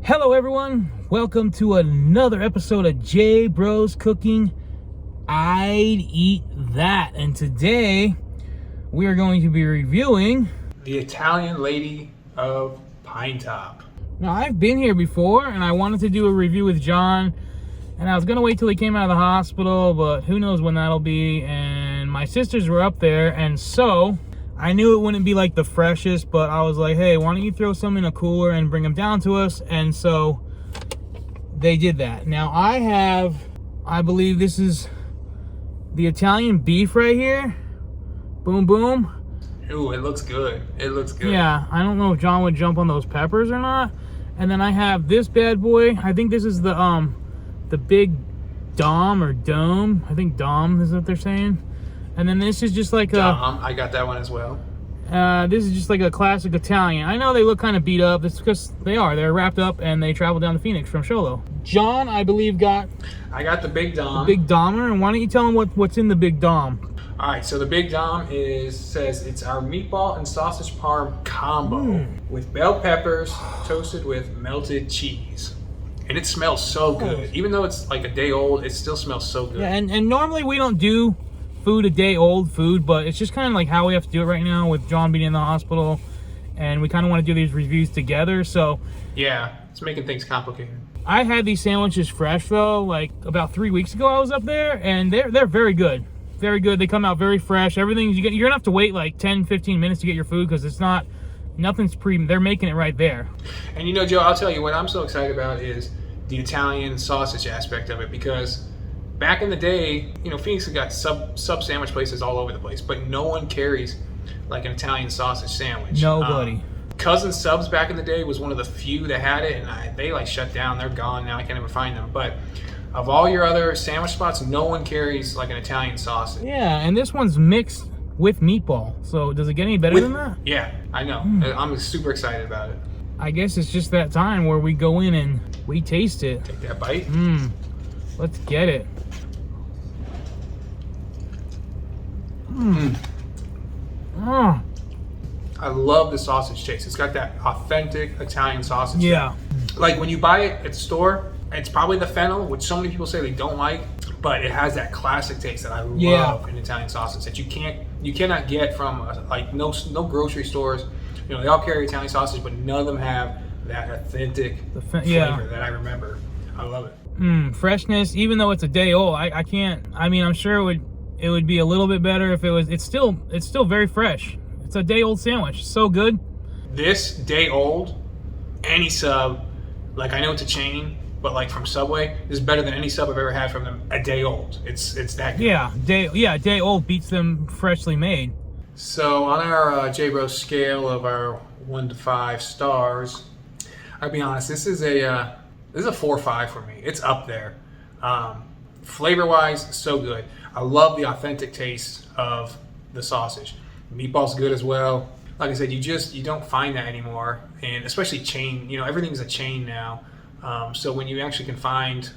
Hello everyone, welcome to another episode of J Bros Cooking. I'd eat that. And today we are going to be reviewing the Italian lady of Pinetop. Now I've been here before and I wanted to do a review with John, and I was gonna wait till he came out of the hospital, but who knows when that'll be. And my sisters were up there, and so I knew it wouldn't be like the freshest, but I was like, hey, why don't you throw some in a cooler and bring them down to us? And so they did that. Now I believe this is the Italian beef right here. Boom, boom. Ooh, it looks good. It looks good. Yeah, I don't know if John would jump on those peppers or not. And then I have this bad boy. I think this is the big Dom or Dome. I think Dom is what they're saying. And then this is just like I got that one as well. This is just like a classic Italian. I know they look kind of beat up. It's because they're wrapped up and they traveled down to Phoenix from Sholo. John, I believe, I got the Big Dom. The Big Domer. And why don't you tell him what's in the Big Dom? All right, so the Big Dom says it's our meatball and sausage parm combo with bell peppers toasted with melted cheese. And it smells so good. Even though it's like a day old, it still smells so good. Yeah, and normally we don't do a day old food, but it's just kind of like how we have to do it right now with John being in the hospital, and we kind of want to do these reviews together. So yeah, it's making things complicated. I had these sandwiches fresh though, like about 3 weeks ago. I was up there, and they're very good. Very good. They come out very fresh. Everything you're gonna have to wait like 10-15 minutes to get your food, because nothing's they're making it right there. And you know, Joe, I'll tell you what I'm so excited about is the Italian sausage aspect of it, because back in the day, you know, Phoenix has got sub sandwich places all over the place, but no one carries like an Italian sausage sandwich. Nobody. Cousin Subs back in the day was one of the few that had it, and they like shut down. They're gone now. I can't ever find them. But of all your other sandwich spots, no one carries like an Italian sausage. Yeah, and this one's mixed with meatball. So does it get any better than that? Yeah, I know. I'm super excited about it. I guess it's just that time where we go in and we taste it. Take that bite. Let's get it. I love the sausage taste. It's got that authentic Italian sausage. Yeah. Like when you buy it at the store, it's probably the fennel, which so many people say they don't like, but it has that classic taste that I love in Italian sausage that you cannot get from like no grocery stores. You know, they all carry Italian sausage, but none of them have that authentic flavor that I remember. I love it. Freshness, even though it's a day old, I can't. I mean, I'm sure it would be a little bit better if it was. It's still very fresh. It's a day old sandwich. So good. This day old, any sub, like I know it's a chain, but like from Subway, is better than any sub I've ever had from them a day old. It's that good. Day old beats them freshly made. So on our J Bro scale of our 1 to 5 stars, I'll be honest, this is a 4 or 5 for me. It's up there. Flavor wise, so good. I love the authentic taste of the sausage. Meatball's good as well. Like I said, you don't find that anymore, and especially chain. You know, everything's a chain now. So when you actually can find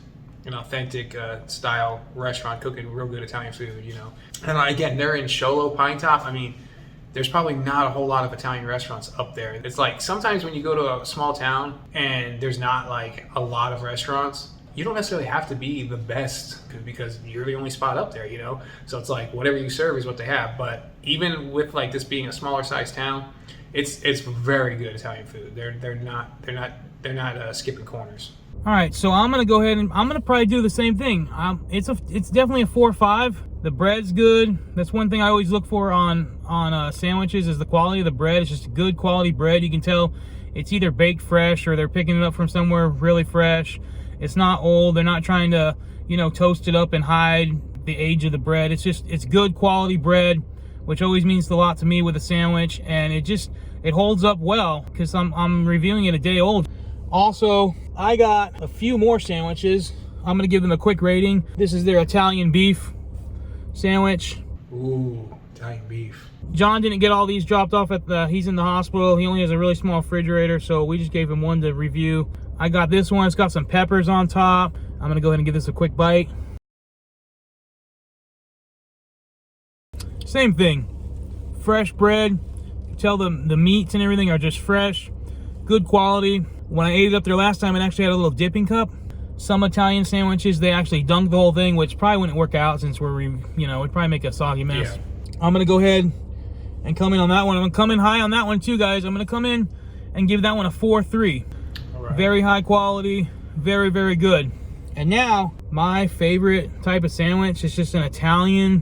an authentic style restaurant cooking real good Italian food, you know. And again, they're in Sholo, Pinetop. I mean, there's probably not a whole lot of Italian restaurants up there. It's like sometimes when you go to a small town and there's not like a lot of restaurants, you don't necessarily have to be the best because you're the only spot up there, you know? So it's like whatever you serve is what they have. But even with like this being a smaller sized town, it's very good Italian food. They're not skipping corners. All right, so I'm gonna go ahead and I'm gonna probably do the same thing. It's definitely a 4 or 5. The bread's good. That's one thing I always look for on sandwiches is the quality of the bread. It's just good quality bread. You can tell it's either baked fresh or they're picking it up from somewhere really fresh. It's not old. They're not trying to, you know, toast it up and hide the age of the bread. It's good quality bread, which always means a lot to me with a sandwich, and it holds up well because I'm reviewing it a day old. Also, I got a few more sandwiches. I'm gonna give them a quick rating. This is their Italian beef sandwich. Ooh, Italian beef. John didn't get all these dropped off he's in the hospital. He only has a really small refrigerator, so we just gave him one to review. I got this one. It's got some peppers on top. I'm gonna go ahead and give this a quick bite. Same thing. Fresh bread. You tell the meats and everything are just fresh. Good quality. When I ate it up there last time, it actually had a little dipping cup. Some Italian sandwiches, they actually dunk the whole thing, which probably wouldn't work out since we'd probably make a soggy mess. Yeah. I'm gonna go ahead and come in on that one. I'm gonna come in high on that one too, guys. I'm gonna come in and give that one a 4.3. Right. Very high quality, very, very good. And now, my favorite type of sandwich is just an Italian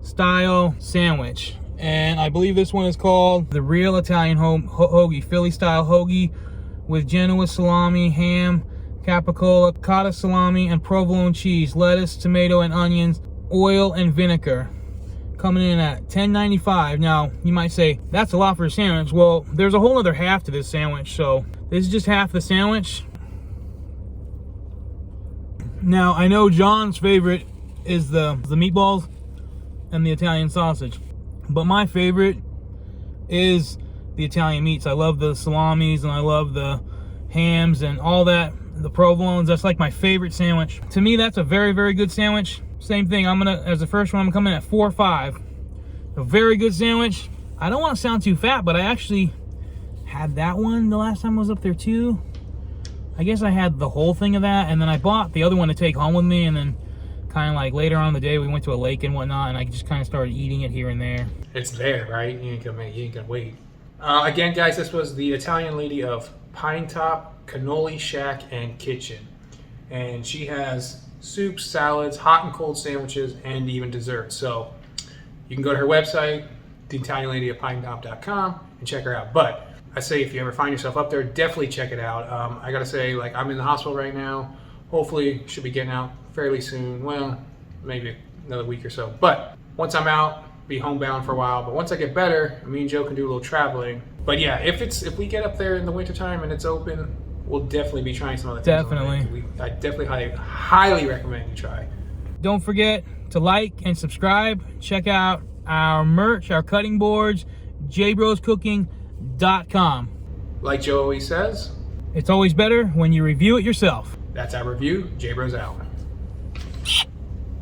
style sandwich. And I believe this one is called the Real Italian Hoagie, Philly style hoagie with Genoa salami, ham, capicola, cotta salami, and provolone cheese, lettuce, tomato, and onions, oil, and vinegar. Coming in at $10.95. Now, you might say, that's a lot for a sandwich. Well, there's a whole other half to this sandwich, so this is just half the sandwich. Now, I know John's favorite is the meatballs and the Italian sausage, but my favorite is the Italian meats. I love the salamis and I love the hams and all that, the provolones. That's like my favorite sandwich. To me, that's a very, very good sandwich. Same thing, as the first one, I'm coming at 4.5. A very good sandwich. I don't want to sound too fat, but I actually had that one the last time I was up there too. I guess I had the whole thing of that, and then I bought the other one to take home with me, and then kind of like later on in the day, we went to a lake and whatnot, and I just kind of started eating it here and there. It's there, right? You ain't gonna wait. Again, guys, this was the Italian lady of Pinetop, Cannoli Shack, and Kitchen. And she has soups, salads, hot and cold sandwiches, and even desserts. So you can go to her website, theitalianladyofpinetop.com, and check her out. But I say if you ever find yourself up there, definitely check it out. I gotta say, like, I'm in the hospital right now. Hopefully, should be getting out fairly soon. Well, maybe another week or so. But once I'm out, be homebound for a while. But once I get better, me and Joe can do a little traveling. But yeah, if we get up there in the wintertime and it's open, we'll definitely be trying some other things. Definitely. I definitely highly recommend you try. Don't forget to like and subscribe. Check out our merch, our cutting boards, jbroscooking.com. Like Joe always says, it's always better when you review it yourself. That's our review. J Bros out.